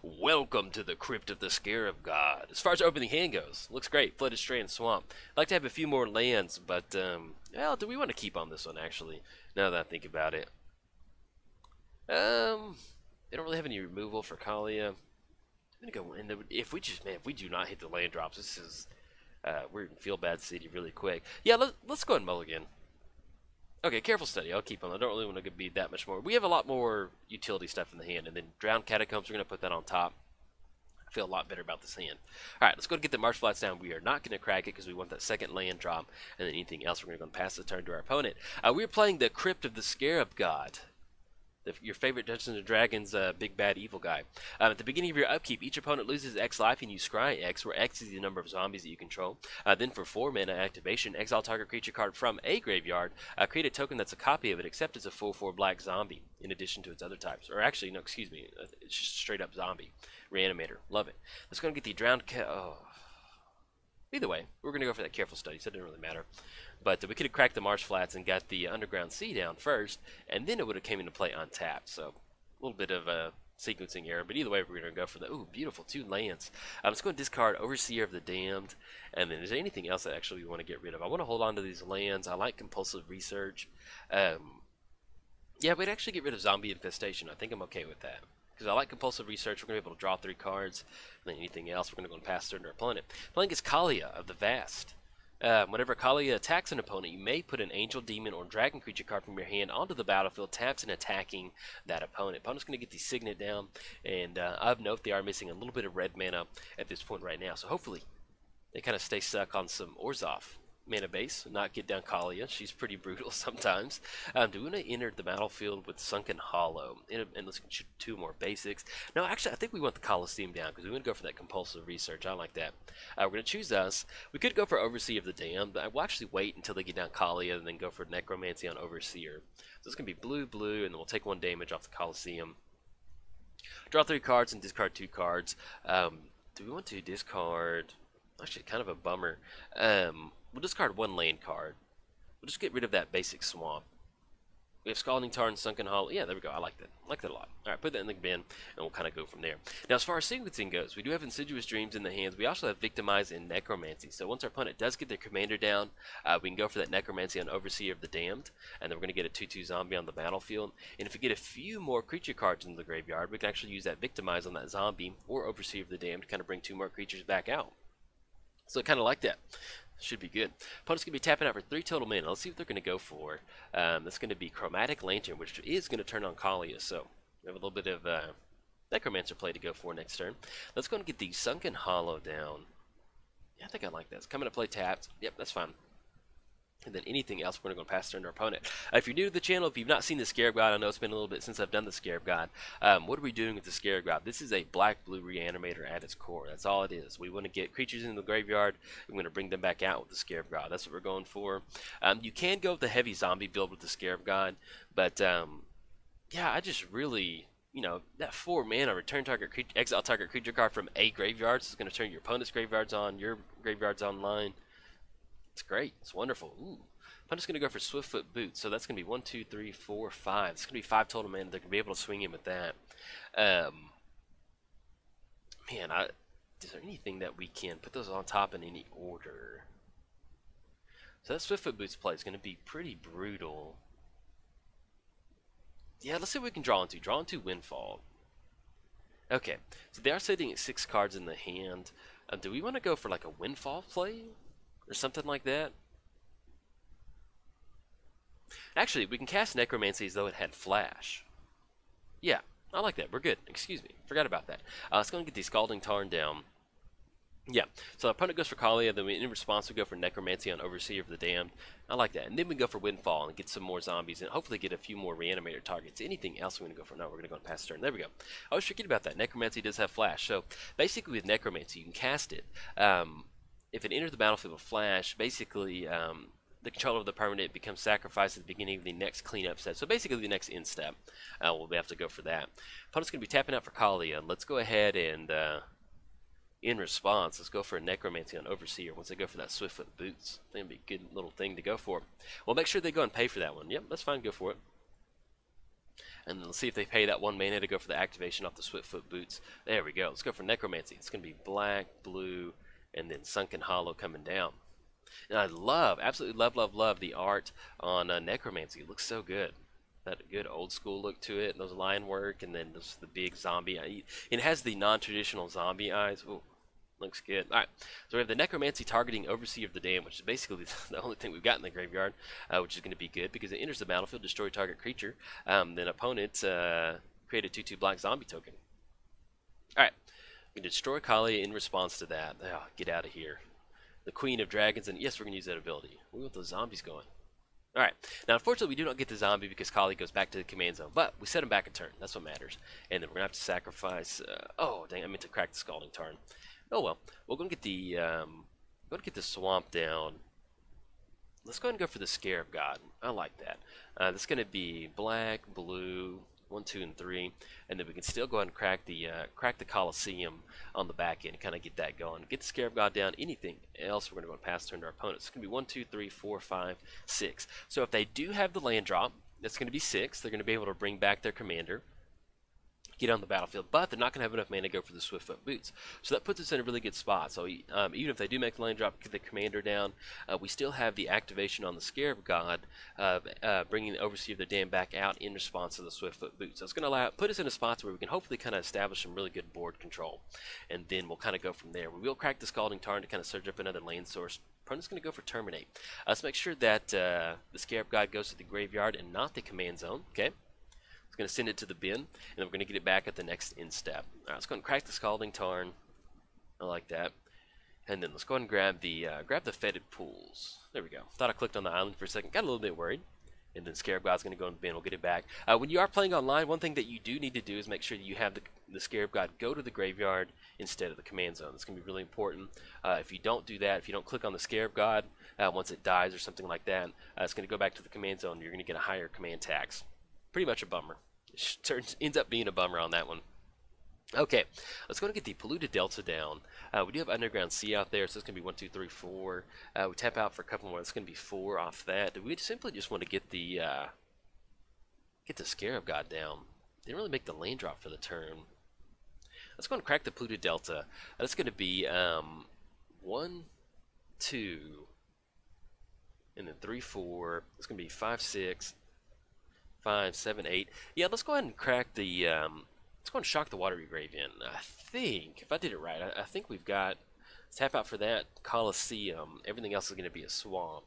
Welcome to the Crypt of the Scarab God. As far as opening hand goes, looks great. Flooded Strand Swamp. I'd like to have a few more lands, but, well, do we want to keep on this one, actually? Now that I think about it. They don't really have any removal for Kaalia. I'm gonna go in. If we just, man, if we do not hit the land drops, this is, we're in Feel Bad City really quick. Yeah, let's go ahead and mulligan. Okay, Careful Study. I'll keep on. I don't really want to be that much more. We have a lot more utility stuff in the hand, and then Drowned Catacombs, we're going to put that on top. I feel a lot better about this hand. Alright, let's go and get the Marsh Flats down. We are not going to crack it because we want that second land drop, and then anything else we're going to pass the turn to our opponent. We're playing the Crypt of the Scarab God. Your favorite Dungeons & Dragons big bad evil guy. At the beginning of your upkeep, each opponent loses X life and you scry X, where X is the number of zombies that you control. Then for 4 mana activation, exile target creature card from a graveyard. Create a token that's a copy of it, except it's a full 4 black zombie, in addition to its other types. Or actually, no, excuse me, it's just straight up zombie. Reanimator. Love it. Let's go and get the Drowned Either way, we're going to go for that Careful Study, so it didn't really matter. But we could have cracked the Marsh Flats and got the Underground Sea down first, and then it would have came into play untapped. So a little bit of a sequencing error, but either way, we're going to go for the, ooh, beautiful, 2 lands. Let's go and discard Overseer of the Damned, and then is there anything else that actually we want to get rid of? I want to hold on to these lands. I like Compulsive Research. Yeah, we'd actually get rid of Zombie Infestation. I think I'm okay with that. Because I like Compulsive Research, we're going to be able to draw 3 cards, and then anything else, we're going to go and pass turn to our opponent. Playing is Kaalia of the Vast. Whenever Kaalia attacks an opponent, you may put an Angel, Demon, or Dragon creature card from your hand onto the battlefield, tapped and attacking that opponent. Opponent's going to get the Signet down, and of note, they are missing a little bit of red mana at this point right now, so hopefully they kind of stay stuck on some Orzhov mana base, not get down Kaalia. She's pretty brutal sometimes. Do we want to enter the battlefield with Sunken Hollow? And let's get 2 more basics. No, actually, I think we want the Coliseum down because we want to go for that Compulsive Research. I like that. We're going to choose us. We could go for Overseer of the Damned, but we'll actually wait until they get down Kaalia and then go for Necromancy on Overseer. So it's going to be blue, blue, and then we'll take 1 damage off the Coliseum. Draw 3 cards and discard 2 cards. Do we want to discard... Actually, kind of a bummer. We'll discard 1 land card. We'll just get rid of that basic swamp. We have Scalding Tarn, Sunken Hollow. Yeah, there we go. I like that. I like that a lot. Alright, put that in the bin, and we'll kind of go from there. Now, as far as sequencing goes, we do have Insidious Dreams in the hands. We also have Victimize and Necromancy. So once our opponent does get their commander down, we can go for that Necromancy on Overseer of the Damned, and then we're going to get a 2/2 zombie on the battlefield. And if we get a few more creature cards in the graveyard, we can actually use that Victimize on that zombie or Overseer of the Damned to kind of bring 2 more creatures back out. So I kind of like that. Should be good. Opponent's going to be tapping out for 3 total mana. Let's see what they're going to go for. That's going to be Chromatic Lantern, which is going to turn on Kaalia. So we have a little bit of Necromancer play to go for next turn. Let's go and get the Sunken Hollow down. Yeah, I think I like that. It's coming to play tapped. Yep, that's fine. And then anything else, we're going to pass turn to our opponent. If you're new to the channel, if you've not seen the Scarab God, I know it's been a little bit since I've done the Scarab God. What are we doing with the Scarab God? This is a black-blue reanimator at its core. That's all it is. We want to get creatures in the graveyard. We're going to bring them back out with the Scarab God. That's what we're going for. You can go with the heavy zombie build with the Scarab God, but yeah, I just really... You know, that 4 mana return target exile target creature card from a graveyard. So it's going to turn your opponent's graveyards on, your graveyards online. It's great. It's wonderful. Ooh. I'm just going to go for Swiftfoot Boots. So that's going to be 1, 2, 3, 4, 5. It's going to be 5 total mana. They're going to be able to swing in with that. Man, is there anything that we can put those on top in any order? So that Swiftfoot Boots play is going to be pretty brutal. Yeah, let's see what we can draw into. Draw into Windfall. Okay, so they are sitting at 6 cards in the hand. Do we want to go for like a Windfall play? Or something like that? Actually, we can cast Necromancy as though it had Flash. Yeah, I like that. We're good. Excuse me. Forgot about that. Let's go and get the Scalding Tarn down. Yeah, so our opponent goes for Kaalia, then in response we go for Necromancy on Overseer of the Damned. I like that. And then we go for Windfall and get some more zombies and hopefully get a few more Reanimator targets. Anything else we're going to go for? No, we're going to go and pass turn. There we go. I was forgetting about that. Necromancy does have Flash. So basically with Necromancy, you can cast it. If it enters the battlefield with Flash, basically the controller of the permanent becomes sacrificed at the beginning of the next cleanup set. So basically the next end step. We'll have to go for that. Opponent's going to be tapping out for Kaalia. Let's go ahead and... in response, let's go for a Necromancy on Overseer once they go for that Swiftfoot Boots. I think it'd be a good little thing to go for. Well, make sure they go and pay for that one. Yep, that's fine. Go for it. And then let's see if they pay that 1 mana to go for the activation off the Swiftfoot Boots. There we go. Let's go for Necromancy. It's going to be black, blue, and then Sunken Hollow coming down. And I love, absolutely love the art on Necromancy. It looks so good. That good old school look to it, and those line work, and then the big zombie. It has the non-traditional zombie eyes. Ooh, looks good. All right, so we have the Necromancy targeting Overseer of the Dam, which is basically the only thing we've got in the graveyard, which is going to be good because it enters the battlefield, destroy target creature. Then opponent create a 2/2 black zombie token. All right, we can destroy Kaalia in response to that. Oh, get out of here. The Queen of Dragons, and yes, we're going to use that ability. We want those zombies going. Alright, now unfortunately we do not get the zombie because Kaalia goes back to the command zone, but we set him back a turn. That's what matters. And then we're going to have to sacrifice... oh, dang, I meant to crack the Scalding Tarn. Oh well, we're going to get the swamp down. Let's go ahead and go for the Scarab God. I like that. That's going to be black, blue, 1, 2, and 3, and then we can still go ahead and crack the Colosseum on the back end, kind of get that going. Get the Scarab God down. Anything else, we're going to go and pass turn to our opponents. It's going to be 1, 2, 3, 4, 5, 6. So if they do have the land drop, that's going to be 6. They're going to be able to bring back their commander, get on the battlefield, but they're not going to have enough mana to go for the Swiftfoot Boots. So that puts us in a really good spot. So even if they do make the land drop, get the commander down, we still have the activation on the Scarab God, bringing the Overseer of the Dam back out in response to the Swiftfoot Boots. So it's going to put us in a spot where we can hopefully kind of establish some really good board control, and then we'll kind of go from there. We will crack the Scalding Tarn to kind of surge up another lane source. Opponent's going to go for Terminate. Let's make sure that the Scarab God goes to the graveyard and not the command zone. Okay. Going to send it to the bin, and then we're going to get it back at the next end step. All right, let's go and crack the Scalding Tarn. I like that. And then let's go ahead and grab the Fetid Pools. There we go. Thought I clicked on the island for a second. Got a little bit worried. And then Scarab God's going to go in the bin. We'll get it back. When you are playing online, one thing that you do need to do is make sure that you have the Scarab God go to the graveyard instead of the command zone. That's going to be really important. If you don't do that, if you don't click on the Scarab God once it dies or something like that, it's going to go back to the command zone. You're going to get a higher command tax. Pretty much a bummer. Ends up being a bummer on that one. Okay, let's go and get the Polluted Delta down. We do have Underground Sea out there, so it's going to be 1, 2, 3, 4. We tap out for a couple more. It's going to be 4 off that. We simply just want to get the Scarab God down. Didn't really make the lane drop for the turn. Let's go and crack the Polluted Delta. That's going to be 1, 2, and then 3, 4. It's going to be 5, 6. 5, 7, 8. Yeah, let's go ahead and crack the. Let's go ahead and shock the Watery Grave in. I think, if I did it right, I think we've got. Tap out for that Colosseum. Everything else is going to be a swamp.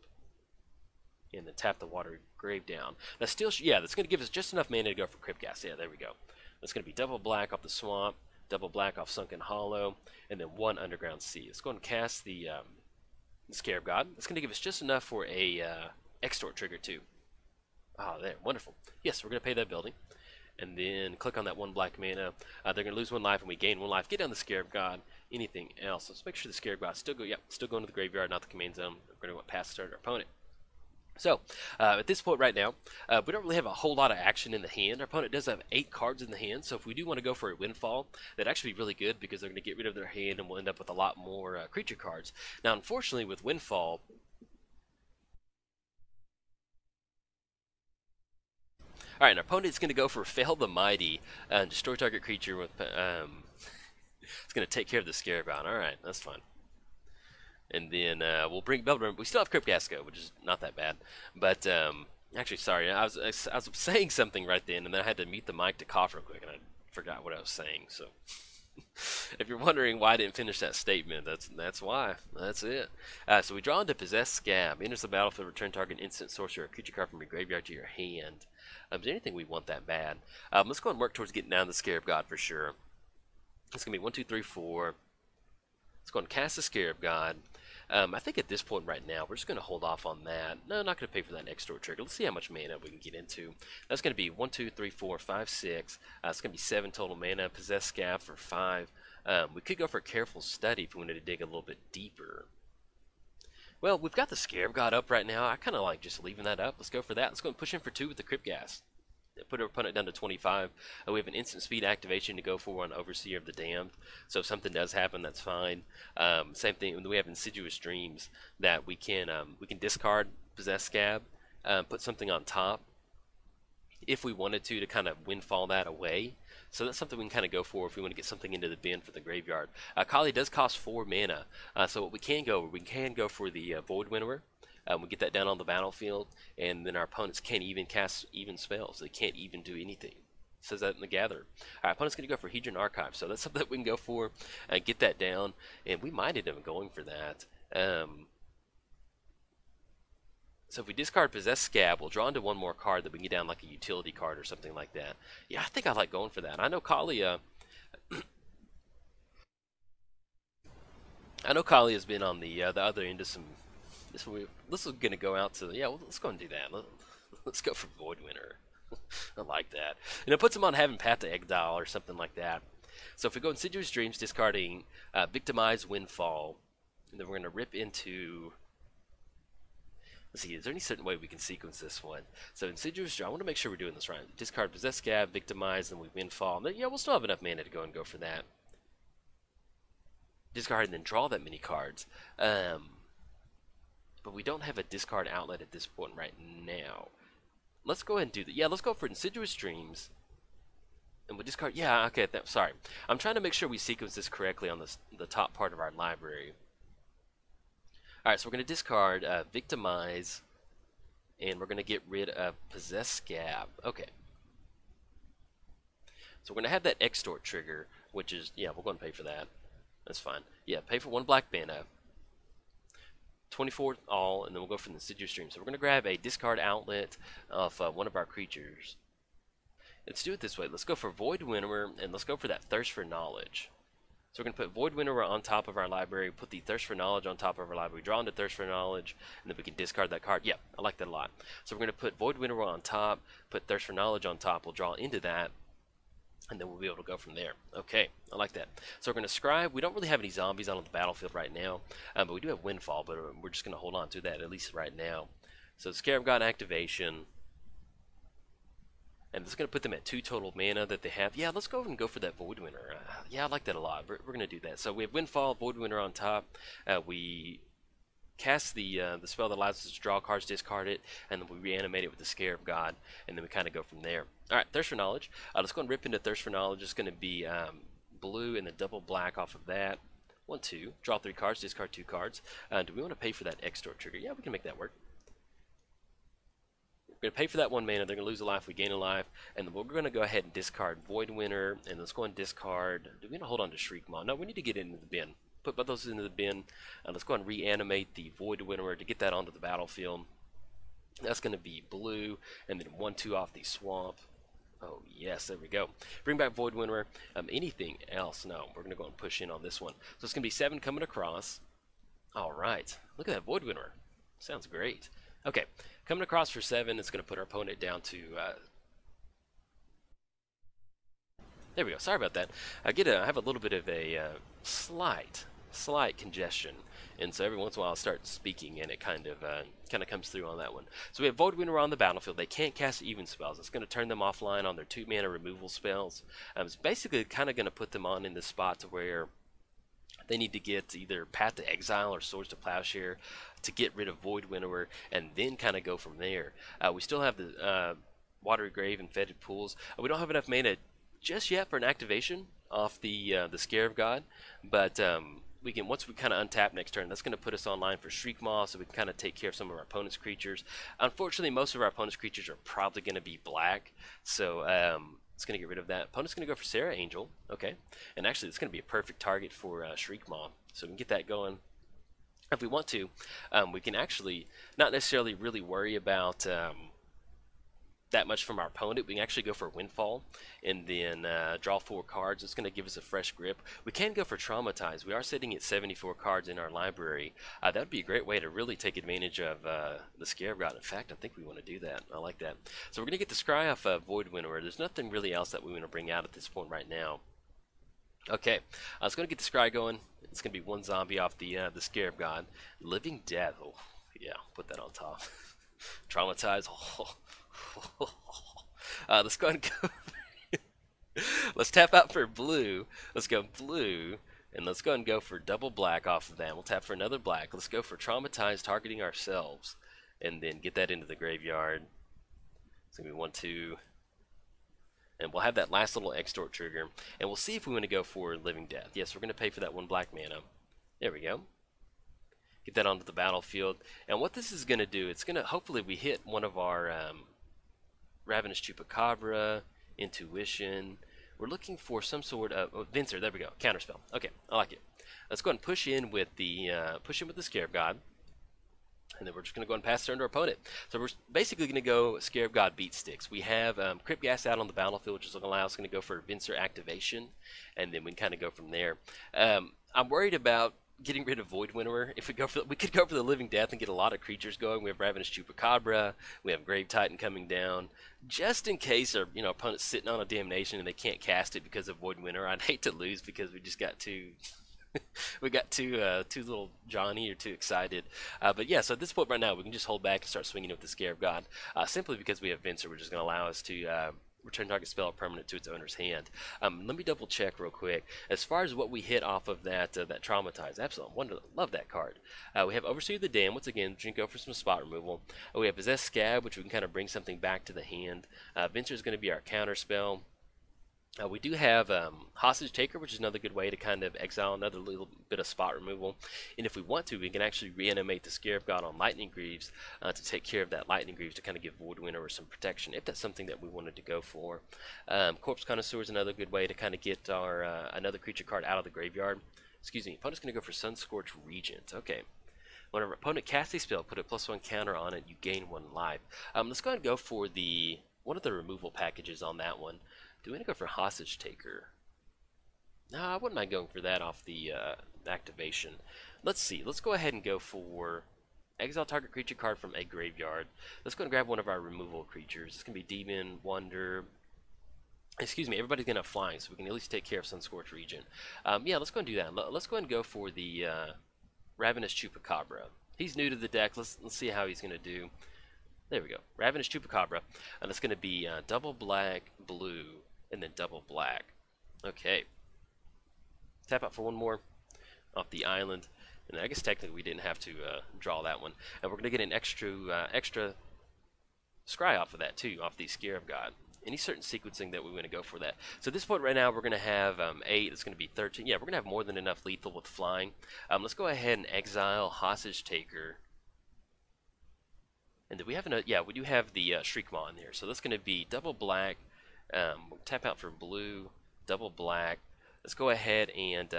And then tap the Watery Grave down. Now, still, yeah, that's going to give us just enough mana to go for Crypt Gas. Yeah, there we go. That's going to be double black off the swamp, double black off Sunken Hollow, and then 1 Underground Sea. Let's go ahead and cast the Scarab God. That's going to give us just enough for a Extort trigger, too. Ah, there, wonderful. Yes, we're going to pay that building. And then click on that 1 black mana. They're going to lose 1 life, and we gain 1 life. Get down the Scarab God. Anything else? Let's make sure the Scarab God still going to the graveyard, not the command zone. We're going to pass the turn to our opponent. So, at this point right now, we don't really have a whole lot of action in the hand. Our opponent does have 8 cards in the hand, so if we do want to go for a Windfall, that'd actually be really good because they're going to get rid of their hand, and we'll end up with a lot more creature cards. Now, unfortunately, with Windfall, alright, our opponent's going to go for Fail the Mighty, destroy target creature with, it's going to take care of the Scarab God. Alright, that's fine. And then we'll bring Belbrum. We still have Crypt Gasco, which is not that bad. But, actually, sorry, I was saying something right then, and then I had to mute the mic to cough real quick, and I forgot what I was saying, so. If you're wondering why I didn't finish that statement, that's why. That's it. So we draw into Possess Scab. Enters the battlefield, return target instant sorcerer or creature card from your graveyard to your hand. Is there anything we want that bad? Let's go and work towards getting down the Scarab God for sure. It's going to be 1, 2, 3, 4. Let's go and cast the Scarab God. I think at this point right now, we're just going to hold off on that. No, not going to pay for that Extort trigger. Let's see how much mana we can get into. That's going to be 1, 2, 3, 4, 5, 6. It's going to be 7 total mana. Possess Scab for 5. We could go for a Careful Study if we wanted to dig a little bit deeper. Well, we've got the Scarab God up right now. I kind of like just leaving that up. Let's go for that. Let's go and push in for 2 with the Crypt Gas. Put our opponent down to 25. We have an instant speed activation to go for on Overseer of the Damned. So if something does happen, that's fine. Same thing. We have Insidious Dreams that we can discard Possess Scab, put something on top, if we wanted to kind of windfall that away. So that's something we can kind of go for if we want to get something into the bin for the graveyard. Kaalia does cost 4 mana, so what we can go for the Void Winnower. We get that down on the battlefield, and then our opponents can't even cast even spells. They can't even do anything. It says that in the Gather. Our opponent's going to go for Hedron Archive, so that's something that we can go for and get that down, and we might end up going for that. So if we discard Possess Scab, we'll draw into one more card that we can get down like a utility card or something like that. Yeah, I think I like going for that. I know Kaalia has been on the other end of some. This is going to go out to yeah. Well, let's go and do that. Let's go for Void Winter. I like that, and it puts him on having Path to Exile or something like that. So if we go Insidious Dreams, discarding Victimize, Windfall, and then we're going to rip into. Let's see, is there any certain way we can sequence this one? So Insidious Dream, I want to make sure we're doing this right. Discard Possess Scab, Victimize, and we Windfall. And then, yeah, we'll still have enough mana to go for that. Discard and then draw that many cards. But we don't have a discard outlet at this point right now. Let's go ahead and do that. Yeah, let's go for Insidious Dreams. And we'll discard, yeah, okay, sorry. I'm trying to make sure we sequence this correctly on the top part of our library. Alright, so we're going to discard Victimize, and we're going to get rid of Possess Scab. Okay. So we're going to have that Extort trigger, which is, yeah, we're going to pay for that. That's fine. Yeah, pay for 1 black mana. 24 all, and then we'll go for the Insidious Dream. So we're going to grab a discard outlet of one of our creatures. Let's do it this way. Let's go for Void Winnower, and let's go for that Thirst for Knowledge. So we're going to put Void Winnower on top of our library, put the Thirst for Knowledge on top of our library, draw into Thirst for Knowledge, and then we can discard that card. Yeah, I like that a lot. So we're going to put Void Winnower on top, put Thirst for Knowledge on top, we'll draw into that, and then we'll be able to go from there. Okay, I like that. So we're going to Scribe. We don't really have any zombies on the battlefield right now, but we do have Windfall, but we're just going to hold on to that, at least right now. So Scarab got activation. And it's going to put them at 2 total mana that they have. Yeah, let's go ahead and go for that Void Winter. Yeah, I like that a lot. We're going to do that. So we have Windfall, Void Winter on top. We cast the spell that allows us to draw cards, discard it, and then we reanimate it with the Scarab God, and then we kind of go from there. Alright, Thirst for Knowledge. Let's go and rip into Thirst for Knowledge. It's going to be blue and the double black off of that. 1, 2. Draw 3 cards, discard 2 cards. Do we want to pay for that Extort trigger? Yeah, we can make that work. We're going to pay for that 1 mana, they're going to lose a life, we gain a life, and then we're going to go ahead and discard Void Winter, and let's go and discard, do we want to hold on to Shriek Maw? No, we need to get it into the bin. Put both those into the bin, let's go and reanimate the Void Winter to get that onto the battlefield. That's going to be blue, and then 1, 2 off the swamp. Oh yes, there we go. Bring back Void Winter. Anything else? No, we're going to go and push in on this one. So it's going to be 7 coming across. Alright, look at that Void Winter. Sounds great. Okay, coming across for 7, it's going to put our opponent down to... there we go. Sorry about that. I have a little bit of a slight congestion, and so every once in a while I'll start speaking, and it kind of comes through on that one. So we have Void Winter on the battlefield. They can't cast even spells. It's going to turn them offline on their 2 mana removal spells. It's basically kind of going to put them on in the spot to where they need to get either Path to Exile or Swords to Plowshare to get rid of Void Winnower, and then kind of go from there. We still have the Watery Grave and Fetid Pools. We don't have enough mana just yet for an activation off the Scarab God, but we can, once we kind of untap next turn, that's going to put us online for Shriek Maw, so we can kind of take care of some of our opponent's creatures. Unfortunately, most of our opponent's creatures are probably going to be black, so it's going to get rid of that. Opponent's going to go for Sarah Angel, okay, and actually it's going to be a perfect target for Shriek Maw, so we can get that going. If we want to, we can actually not necessarily really worry about that much from our opponent. We can actually go for Windfall and then draw 4 cards. It's going to give us a fresh grip. We can go for Traumatize. We are sitting at 74 cards in our library. That would be a great way to really take advantage of the Scarab God. In fact, I think we want to do that. I like that. So we're going to get the Scry off Void Winnower. There's nothing really else that we want to bring out at this point right now. Okay, I was going to get the Scry going. It's going to be 1 zombie off the Scarab God. Living Death. Oh, yeah, put that on top. Traumatize. Oh. Let's go and go. Let's tap out for blue. Let's go blue, and let's go and go for double black off of that. We'll tap for another black. Let's go for Traumatize, targeting ourselves, and then get that into the graveyard. It's gonna be 1, 2. And we'll have that last little extort trigger, and we'll see if we want to go for Living Death. Yes, we're going to pay for that 1 black mana. There we go. Get that onto the battlefield. And what this is going to do, it's going to, hopefully we hit one of our Ravenous Chupacabra, Intuition. We're looking for some sort of, oh, Venser, there we go, counterspell. Okay, I like it. Let's go ahead and push in with the Scarab God. And then we're just going to go and pass turn to our opponent. So we're basically going to go Scarab God beat sticks. We have Crypt Gas out on the battlefield, which is going to allow us to go for Venser activation, and then we can kind of go from there. I'm worried about getting rid of Void Winnower. If we could go for the Living Death and get a lot of creatures going. We have Ravenous Chupacabra, we have Grave Titan coming down, just in case our opponent's sitting on a Damnation and they can't cast it because of Void Winnower. I'd hate to lose because we just got too. We got too little Johnny or too excited. But yeah, so at this point right now, we can just hold back and start swinging with the Scarab God. Simply because we have Venser, which is going to allow us to return target spell or permanent to its owner's hand. Let me double check real quick. As far as what we hit off of that Traumatize, absolutely love that card. We have Overseer of the Dam, once again, which we can go for some spot removal. We have Possessed Scab, which we can kind of bring something back to the hand. Venser is going to be our counter spell. We do have Hostage Taker, which is another good way to kind of exile another little bit of spot removal. And if we want to, we can actually reanimate the Scarab God on Lightning Greaves to take care of that Lightning Greaves to kind of give Void Winnower some protection, if that's something that we wanted to go for. Corpse Connoisseur is another good way to kind of get our another creature card out of the graveyard. Excuse me, opponent's going to go for Sunscorch Regent. Okay. When our opponent casts a spell, put a +1 counter on it, you gain 1 life. Let's go ahead and go for one of the removal packages on that one. Do we want to go for Hostage Taker? No, I wouldn't mind going for that off the activation. Let's see. Let's go ahead and go for exile target creature card from a graveyard. Let's go and grab one of our removal creatures. It's going to be Demon, Wonder. Excuse me, everybody's going to have flying, so we can at least take care of Sunscorch Regent. Yeah, let's go and do that. Let's go ahead and go for the Ravenous Chupacabra. He's new to the deck. Let's see how he's going to do. There we go. Ravenous Chupacabra. And it's going to be double black, blue, and then double black. Okay. Tap out for 1 more off the island. And I guess technically we didn't have to draw that one. And we're going to get an extra scry off of that too, off the Scarab God. Any certain sequencing that we want to go for that. So at this point right now we're going to have 8. It's going to be 13. Yeah, we're going to have more than enough lethal with flying. Let's go ahead and exile Hostage Taker. And do we have yeah, we do have the Shriekmaw in there. So that's going to be double black. We'll tap out for blue, double black. Let's go ahead and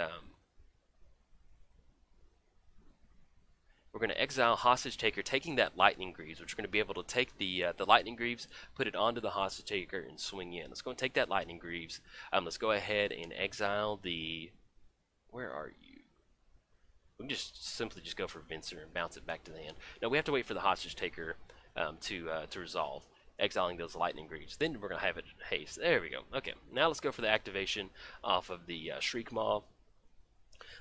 we're going to exile Hostage Taker, taking that Lightning Greaves, which we're going to be able to take the Lightning Greaves, put it onto the Hostage Taker, and swing in. Let's go and take that Lightning Greaves. Let's go ahead and exile the. Where are you? We can just simply just go for Venser and bounce it back to the hand. Now we have to wait for the Hostage Taker to resolve, exiling those Lightning Greaves. Then we're going to have it haste. There we go. Okay, now let's go for the activation off of the Shriekmaw.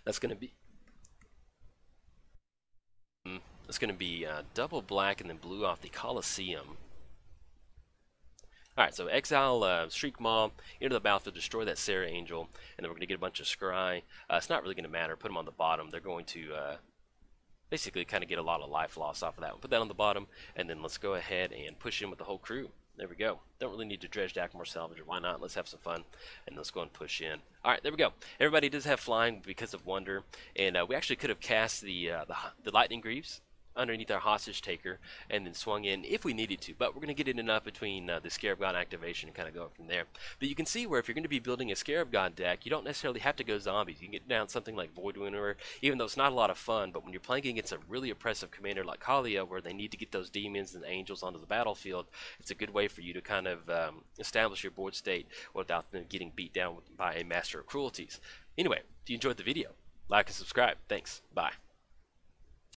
That's going to be double black and then blue off the Colosseum. Alright, so exile Shriekmaw, into the battlefield, destroy that Sarah Angel, and then we're going to get a bunch of Scry. It's not really going to matter. Put them on the bottom. They're going to basically kind of get a lot of life loss off of that one. Put that on the bottom, and then let's go ahead and push in with the whole crew. There we go. Don't really need to dredge Dackmore Salvager. Why not? Let's have some fun, and let's go and push in. Alright, there we go. Everybody does have flying because of Wonder, and we actually could have cast the Lightning Greaves underneath our Hostage Taker and then swung in if we needed to, but we're going to get it enough between the Scarab God activation and kind of go from there. But you can see where if you're going to be building a Scarab God deck, you don't necessarily have to go zombies. You can get down something like Void Winnower, even though it's not a lot of fun, but when you're playing against a really oppressive commander like Kaalia, where they need to get those demons and angels onto the battlefield, it's a good way for you to kind of establish your board state without them getting beat down by a master of cruelties. Anyway, if you enjoyed the video, like and subscribe. Thanks. Bye.